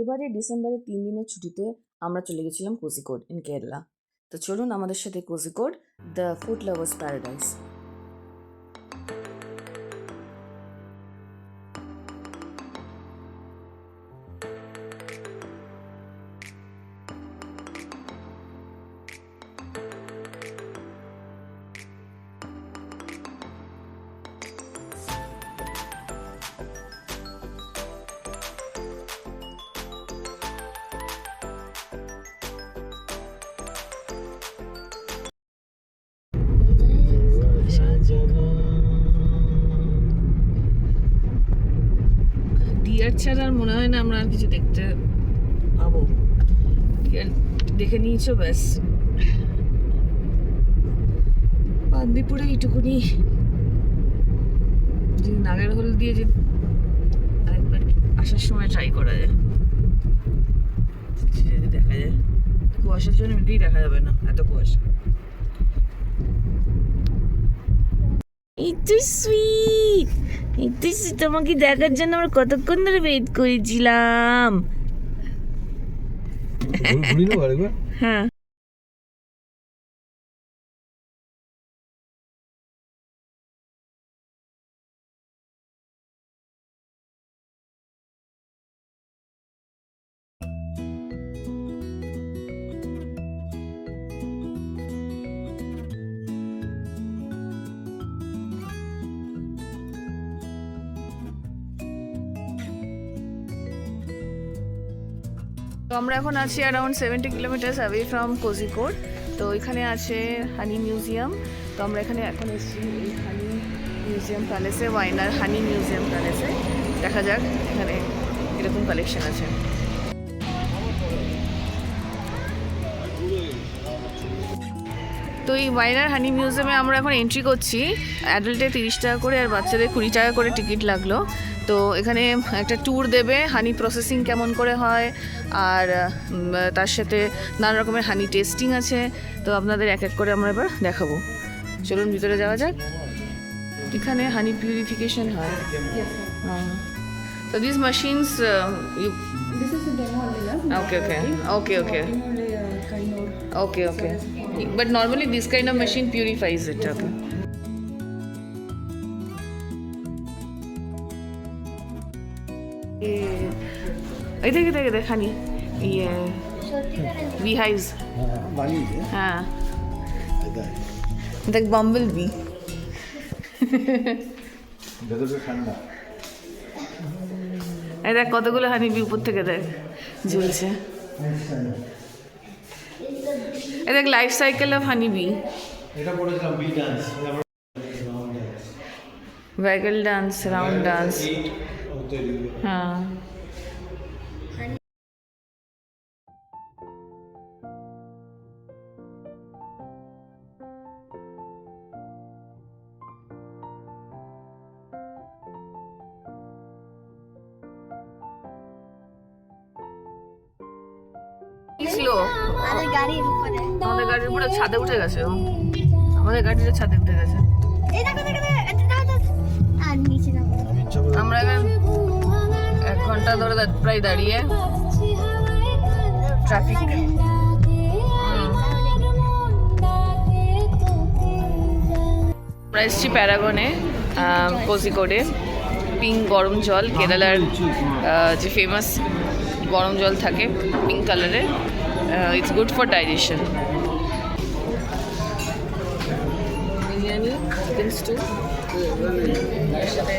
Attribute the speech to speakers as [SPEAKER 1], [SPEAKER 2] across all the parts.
[SPEAKER 1] এবারে ডিসেম্বরের 3 দিনের ছুটিতে আমরা চলে গেছিলাম কোজিকোড ইন কেরালা। তো চলুন আমাদের সাথে Kozhikode, the food lovers paradise. Dear ছাড়া আর মনে হয় না আমরা আর কিছু দেখতে পাবো। ডিয়ার দেখে নিয়েছো, ব্যাস। বান্দিপুরে এইটুকুনি যদি নাগেরহোল দিয়ে যে আরেকবার আসার সময় ট্রাই করা যায়, যদি দেখা যায়। কুয়াশার জন্য এমনিই দেখা যাবে না, এত কুয়াশা। একটু সুইট, একটু সুইট। তোমাকে দেখার জন্য আমরা কতক্ষণ ধরে ওয়েট করেছিলাম। হ্যাঁ, তো আমরা এখন আছি around 70 kilometres away from Kozhikode. তো এখানে আছে হানি মিউজিয়াম। তো আমরা এখানে এখন এসেছি এই হানি মিউজিয়াম প্যালেসে, ওয়াইনার হানি মিউজিয়াম প্যালেসে। দেখা যাক এখানে এরকম কালেকশন আছে। তো এই ওয়াইনার হানি মিউজিয়ামে আমরা এখন এন্ট্রি করছি। অ্যাডাল্টে 30 টাকা করে আর বাচ্চাদের 20 টাকা করে টিকিট লাগলো। তো এখানে একটা ট্যুর দেবে, হানি প্রসেসিং কেমন করে হয়, আর তার সাথে নানা রকমের হানি টেস্টিং আছে। তো আপনাদের এক এক করে আমরা এবার দেখাবো। চলুন ভিতরে যাওয়া যাক। এখানে হানি পিউরিফিকেশন হয়। তো this machines you
[SPEAKER 2] This is a demo only,
[SPEAKER 1] okay but normally this kind of machine purifies it. Okay. এই দেখ হানি ইয়ে beehives. হ্যাঁ, দেখ বাম্বল বি। এই দেখ কতগুলো হানি বি উপর থেকে দেখ ঝুলছে। এই দেখ life cycle of honey B.
[SPEAKER 3] এটা পড়েছিলাম বি ডান্স,
[SPEAKER 1] ওয়াগল ডান্স, রাউন্ড ডান্স। হ্যাঁ, স্লো।
[SPEAKER 2] আমাদের গাড়ির উপরে,
[SPEAKER 1] আমাদের গাড়ির উপরে ছাদে উঠে গেছে। আমাদের গাড়িটা ছাদে উঠে গেছে।
[SPEAKER 2] এই দেখো আর নিচে নামো।
[SPEAKER 1] আমরা এখন 1 ঘন্টা ধরে প্রায় দাঁড়িয়ে ট্রাফিক। আমরা এসেছি প্যারাগনে, কোজিকোডে। পিঙ্ক গরম জল, কেরালার যে ফেমাস গরম জল থাকে পিঙ্ক কালারের। It's good for digestion. Biryani, chicken stew, এর সাথে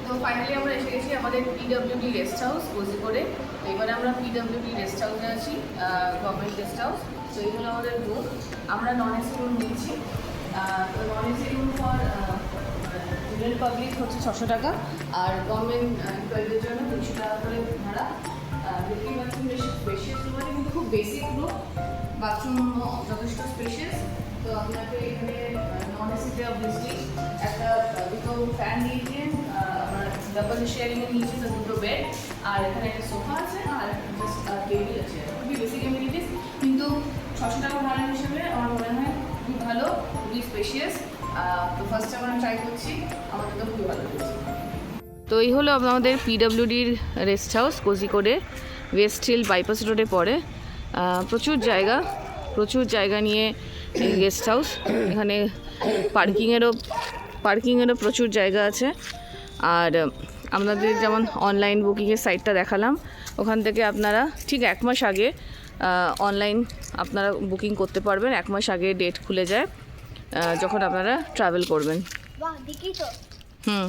[SPEAKER 1] তো ফাইনালি আমরা এসে গেছি আমাদের পিডব্লিউডি রেস্ট হাউস কোজিকোডে। তো এবারে আমরা পিডব্লিউডি রেস্ট হাউসে আছি, গভর্নমেন্ট রেস্ট হাউস। তো এইগুলো আমাদের রুম। আমরা নন এসি রুম নিয়েছি। তো non AC room for general public হচ্ছে 600 টাকা, আর গভর্নমেন্ট এমপ্লয়ীদের জন্য 300 টাকা করে ভাড়া। দেখতেই পাচ্ছেন বেশ স্পেশিয়াস রুম, কিন্তু খুব বেসিক রুম। বাথরুম যথেষ্ট স্পেশিয়াস। তো আপনাকে এখানে নন এসিতে অবভিয়াসলি একটা দুটো ফ্যান দিয়েছে, আপনার ডাবল শেয়ারিংয়ে নিয়েছে, তো দুটো বেড, আর এখানে একটা সোফা আছে আর জাস্ট টেবিল আছে। খুবই বেসিক এমিনিটিস, কিন্তু 600 টাকা ভাড়া হিসেবে আমার মনে হয় খুবই ভালো, খুবই স্পেশিয়াস। তো ফার্স্ট টাইম আমরা ট্রাই করছি, আমাদের তো খুবই ভালো লেগেছে। তো এই হলো আমাদের পিডব্লিউডির রেস্ট হাউস, কোজিকোডে, ওয়েস্ট হিল বাইপাস রোডে পড়ে। প্রচুর জায়গা নিয়ে এই গেস্ট হাউস। এখানে পার্কিংয়েরও প্রচুর জায়গা আছে। আর আপনাদের যেমন অনলাইন বুকিংয়ের সাইটটা দেখালাম, ওখান থেকে আপনারা ঠিক 1 মাস আগে অনলাইন আপনারা বুকিং করতে পারবেন। 1 মাস আগে ডেট খুলে যায় যখন আপনারা ট্রাভেল করবেন।
[SPEAKER 2] বাহ, দেখি তো।
[SPEAKER 1] হুম।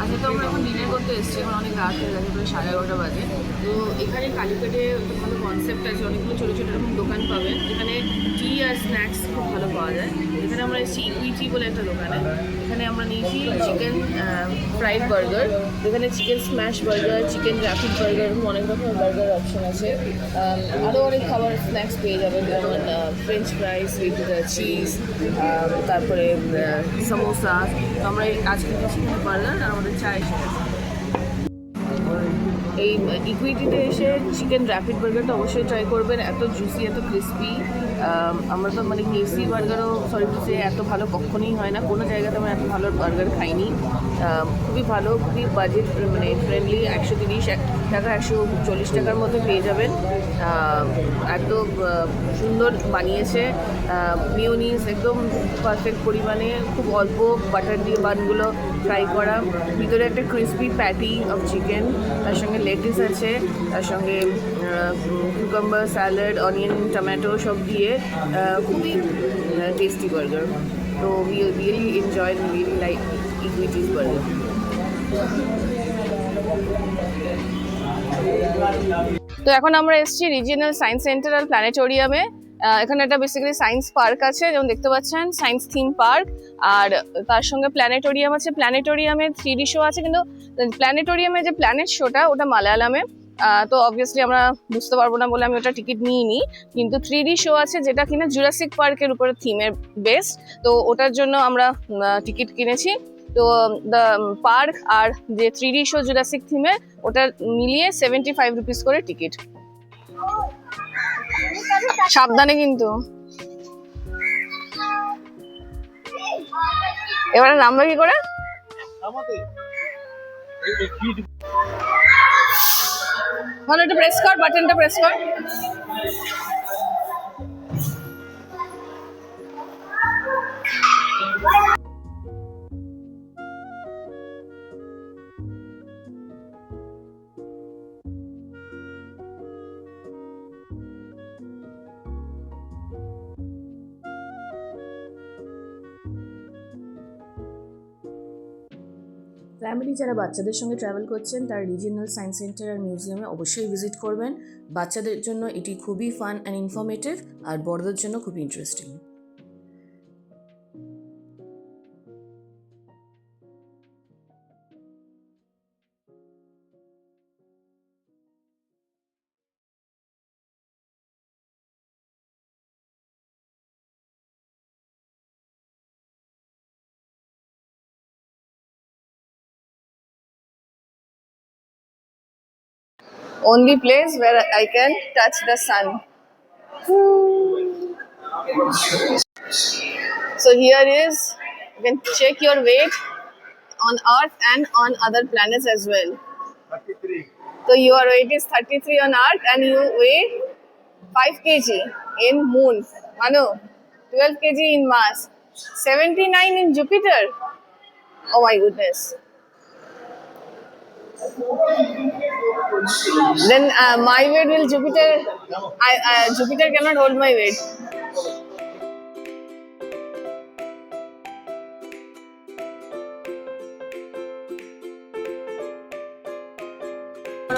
[SPEAKER 1] আচ্ছা, তো আমরা এখন ডিনার করতে এসেছি, এখন অনেক রাত হয়ে গেছে, প্রায় 11:30 বাজে। তো এখানে কালীপেটে ভালো কনসেপ্ট আছে, অনেকগুলো ছোটো ছোটো এরকম দোকান পাবেন, এখানে টি আর স্ন্যাক্স খুব ভালো পাওয়া যায়। এখানে আমরা এসেছি ইকুইটি বলে একটা দোকানে, এখানে আমরা নিয়েছি চিকেন ফ্রাইড বার্গার, এখানে chicken smash burger, chicken rapid burger, এরকম অনেক রকমের বার্গার অপশন আছে। আরও অনেক খাবার স্ন্যাক্স পেয়ে যাবেন, যেমন ফ্রেঞ্চ ফ্রাইস উইথ চিজ, তারপরে সমোসা। তো আমরা আজকে চিকেন বার্গার আর আমাদের চা এসে গেছে। এই ইকুইটিতে এসে চিকেন র্যাপিড বার্গারটা অবশ্যই ট্রাই করবেন, এত জুসি, এত ক্রিস্পি। আমরা তো মানে কেএফসি বার্গারও সরি টু সে এত ভালো কখনোই হয় না, কোনো জায়গাতে আমরা এত ভালো বার্গার খাইনি। খুবই ভালো, খুবই বাজেট মানে ফ্রেন্ডলি, 130 টাকা 140 টাকার মধ্যে পেয়ে যাবেন। এত সুন্দর বানিয়েছে, মিওনিজ একদম পারফেক্ট পরিমাণে, খুব অল্প বাটার দিয়ে বানগুলো ফ্রাই করা, ভিতরে একটা ক্রিস্পি প্যাটি অফ চিকেন, তার সঙ্গে লেটিস আছে, তার সঙ্গে কুকাম্বার, স্যালাড, অনিয়ন, টমেটো সব দিয়ে খুবই টেস্টি বার্গার। তো we really enjoy, really like equities burger. তো এখন আমরা এসেছি রিজিয়নাল সায়েন্স সেন্টার আর প্ল্যানেটোরিয়ামে। এখানে একটা বেসিক্যালি সায়েন্স পার্ক আছে, যেমন দেখতে পাচ্ছেন, সায়েন্স থিম পার্ক, আর তার সঙ্গে প্ল্যানেটোরিয়াম আছে। প্ল্যানেটোরিয়ামে 3D শো আছে, কিন্তু প্ল্যানেটোরিয়ামে যে প্ল্যানেট শোটা ওটা মালায়ালামে, তো অবভিয়াসলি আমরা বুঝতে পারবো না বলে আমি ওটা টিকিট নিইনি। কিন্তু 3D শো আছে যেটা কিনা জুরাসিক পার্কের উপরে থিমের বেস্ট, তো ওটার জন্য আমরা টিকিট কিনেছি। তো দ্য পার্ক আর যে 3D শো জুরাসিক থিমে, ওটা মিলিয়ে 75 রুপিস করে টিকিট। সাবধানে কিন্তু। এবারে নামবে কি করে? ভালো, একটা প্রেস কর, বাটনটা প্রেস কর। ফ্যামিলি যারা বাচ্চাদের সঙ্গে ট্রাভেল করছেন, তারা রিজিয়নাল সায়েন্স সেন্টার আর মিউজিয়ামে অবশ্যই ভিজিট করবেন। বাচ্চাদের জন্য এটি খুবই ফান অ্যান্ড ইনফরমেটিভ, আর বড়দের জন্য খুবই interesting. Only place where I can touch the sun. So here is, you can check your weight on Earth and on other planets as well.
[SPEAKER 3] 33.
[SPEAKER 1] So your weight is 33 on Earth and you weigh 5 kg in Moon. Manu, 12 kg in Mars, 79 in Jupiter. Oh my goodness. Then my weight will Jupiter. Jupiter cannot hold my weight.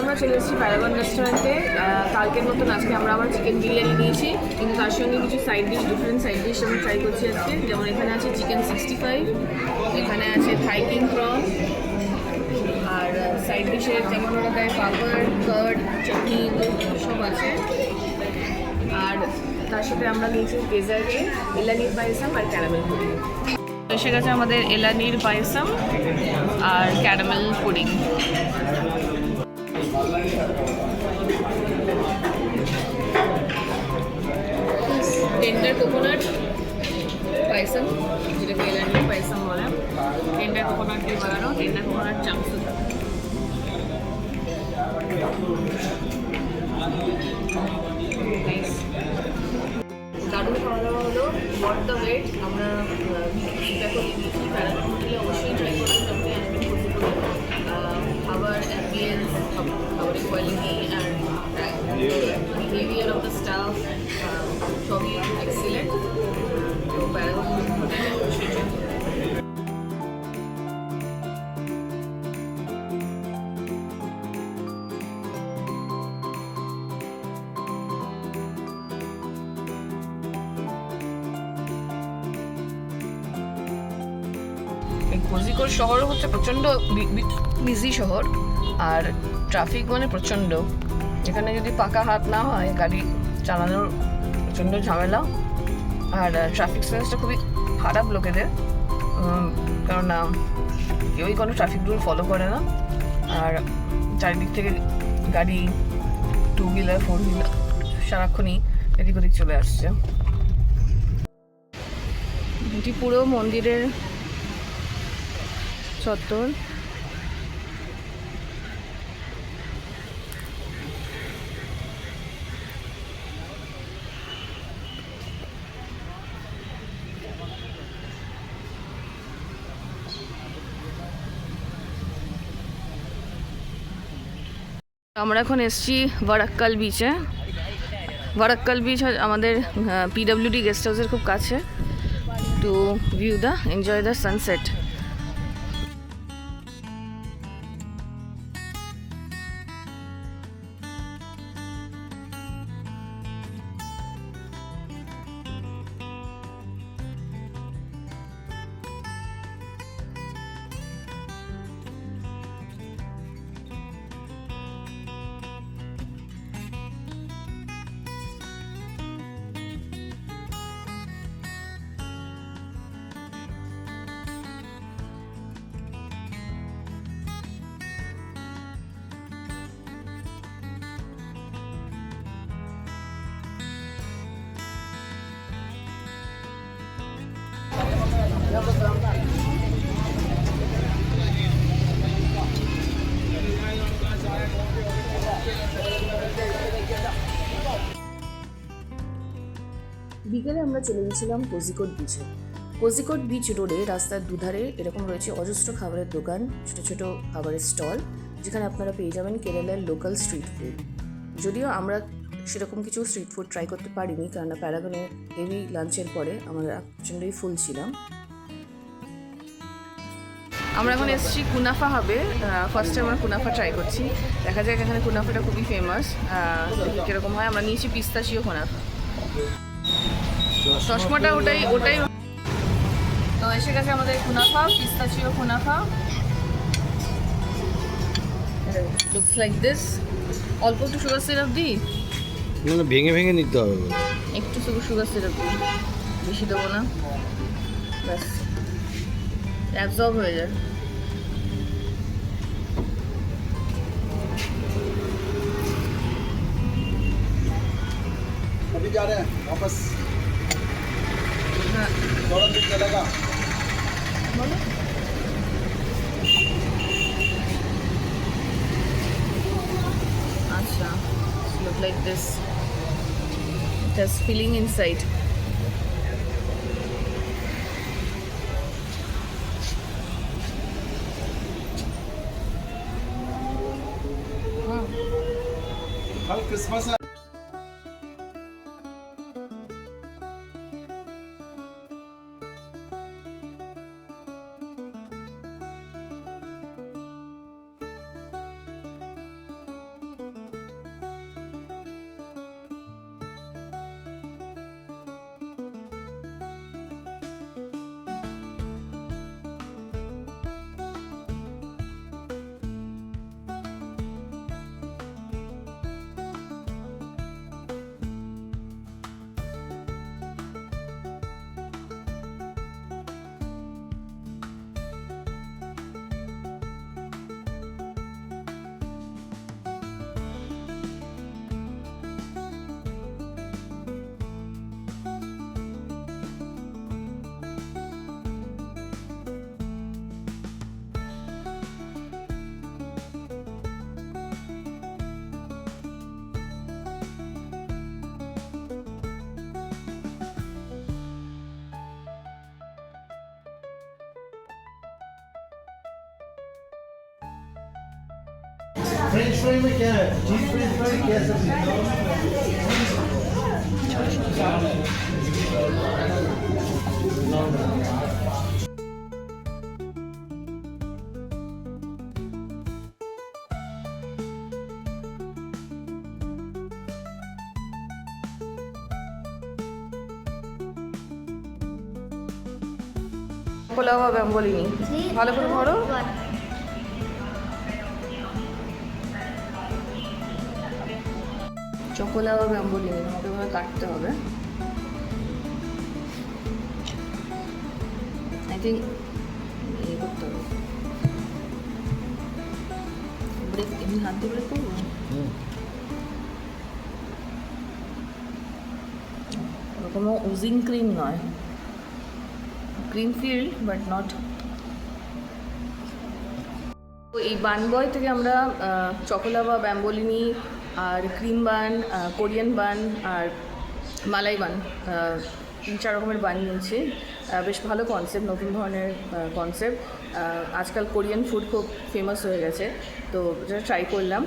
[SPEAKER 1] আমরা চলে এসেছি Paragon রেস্টুরেন্টে। কালকের মতন আজকে আমরা আবার chicken biryani নিয়েছি, কিন্তু তার সঙ্গে কিছু side dish, different side dish আমি ট্রাই করছি আজকে। যেমন এখানে আছে চিকেন 65, এখানে আছে থাই কিং প্রন, আর সাইড ডিশে যেমন ওরা দেয় পাপড়, কার্ড, চাটনি সব আছে। আর তার সাথে আমরা নিয়েছি ডেজার্টে এলানির পায়েসাম আর ক্যারামেল পুডিং। এসে গেছে আমাদের এলানির পায়েসাম আর ক্যারামেল পুডিং। টেন্ডার কোকোনাট পায়েসাম, যেটাকে এলানির পায়েসাম বলে। টেন্ডার কোকোনাট দিয়ে বানানো, টেন্ডার কোকোনাট চামচু। দারুণ খাওয়া দাওয়া হলো, ওয়ার্থ দ্য ওয়েট। আমরা ফিডব্যাক করে দিয়েছি, প্যারাগন হোটেলে অবশ্যই ট্রাই করুন যখনই আসবেন কোজিকোডে। খাবার অ্যাম্বিয়েন্স, খাবারের quality and behaviour of the staff সবই এক্সিলেন্ট। তো প্যারাগন হোটেলে অবশ্যই ট্রাই করুন। কোজিকোড শহর হচ্ছে প্রচণ্ড বিজি শহর, আর ট্রাফিক মানে প্রচণ্ড। এখানে যদি পাকা হাত না হয় গাড়ি চালানোর প্রচণ্ড ঝামেলা। আর ট্রাফিক সেন্সটা খুবই খারাপ লোকেদের, কারণ কেউই কোনো ট্রাফিক রুল ফলো করে না। আর চারিদিক থেকে গাড়ি, 2 হুইলার 4 হুইলার সারাক্ষণই এদিক ওদিক চলে আসছে। এটি পুরো মন্দিরের চত্বর। আমরা এখন এসেছি ওয়ারাক্কাল বিচে। ওয়ারাক্কাল বিচ আমাদের পিডব্লিউডি গেস্ট হাউসের খুব কাছে। Two view the enjoy the sunset. বিকেলে আমরা চলে গেছিলাম কোজিকোড বিচে। কোজিকোড বিচ রোডে রাস্তার দুধারে এরকম রয়েছে অজস্র খাবারের দোকান, ছোট ছোট খাবারের স্টল, যেখানে আপনারা পেয়ে যাবেন কেরালার লোকাল স্ট্রিট ফুড। যদিও আমরা সেরকম কিছু স্ট্রিট ফুড ট্রাই করতে পারিনি, কেননা প্যারাগনে হেভি লাঞ্চের পরে আমরা প্রচণ্ডই ফুল ছিলাম। আমরা এখন এসেছি কুনাফা হবে। ফার্স্টে আমরা কুনাফা ট্রাই করছি, দেখা যাক এখানে কুনাফাটা খুবই ফেমাস, কীরকম হয়। আমরা নিয়েছি পিস্তাচিও কুনাফা। চশমাটা ওটাই। তো এসে গেছে আমাদের কুনাফা, পিস্তাচিও কুনাফা। Looks like this. অল্প একটু সুগার সিরাপ দিই,
[SPEAKER 3] মানে ভেঙে ভেঙে নিতে হবে।
[SPEAKER 1] একটু সুগার সিরাপ দিই, বেশি দেবো না, ব্যাস অ্যাবজর্ব হয়ে যায়।
[SPEAKER 4] अभी जा रहे हैं वापस।
[SPEAKER 1] हाँ
[SPEAKER 4] थोड़ा दिन चलेगा।
[SPEAKER 1] बोलो। अच्छा, look like this. Just filling inside.
[SPEAKER 4] कल क्रिसमस है।
[SPEAKER 3] फ्रेंच फ्राई में क्या है चीज फ्रेंच फ्राई क्या सब्जी
[SPEAKER 1] পোলাও হবে আমি বলিনি ভালো করে ধরো চকোলাও হবে আমি বলিনি আমাকে এভাবে কাটতে হবে আই থিঙ্ক ইয়ে করতে হবে ব্রেক এমনি হাত দিয়ে ব্রেক করবো কোনো উজিং ক্রিম নয় ক্রিম ফিল্ড বাট নট তো এই বান বয় থেকে আমরা চকোলাভা ব্যাম্বোলিনি আর ক্রিম বান কোরিয়ান বান আর মালাই বান 3-4 রকমের বান নিয়েছি বেশ ভালো কনসেপ্ট নতুন ধরনের কনসেপ্ট আজকাল কোরিয়ান ফুড খুব ফেমাস হয়ে গেছে তো যেটা ট্রাই করলাম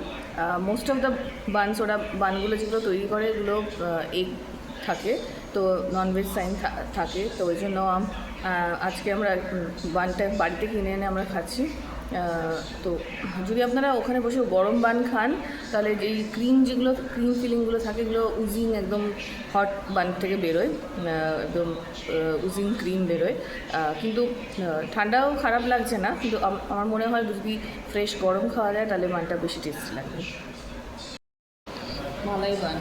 [SPEAKER 1] মোস্ট অফ দ্য বানস ওরা বানগুলো যেগুলো তৈরি করে এগুলো এগ থাকে তো ননভেজ সাইন থাকে তো ওই জন্য আজকে আমরা বানটা বাড়িতে কিনে এনে আমরা খাচ্ছি তো যদি আপনারা ওখানে বসে গরম বান খান তাহলে যেই যেগুলো ক্রিম ফিলিংগুলো থাকে এগুলো উজিং একদম হট বান থেকে বেরোয় একদম উজিং ক্রিম বেরোয় কিন্তু ঠান্ডাও খারাপ লাগছে না কিন্তু আমার মনে হয় যদি ফ্রেশ গরম খাওয়া যায় তাহলে বানটা বেশি টেস্টি লাগবে মালাই বান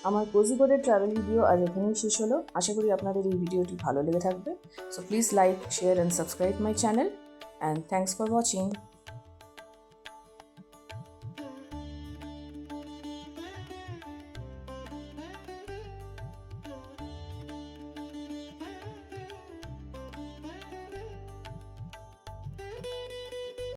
[SPEAKER 1] আমার কোজিকোডের ট্রাভেল ভিডিও আজ এখানেই শেষ হলো আশা করি আপনাদের এই ভিডিওটি ভালো লেগে থাকবে so please like share and subscribe my channel and thanks for watching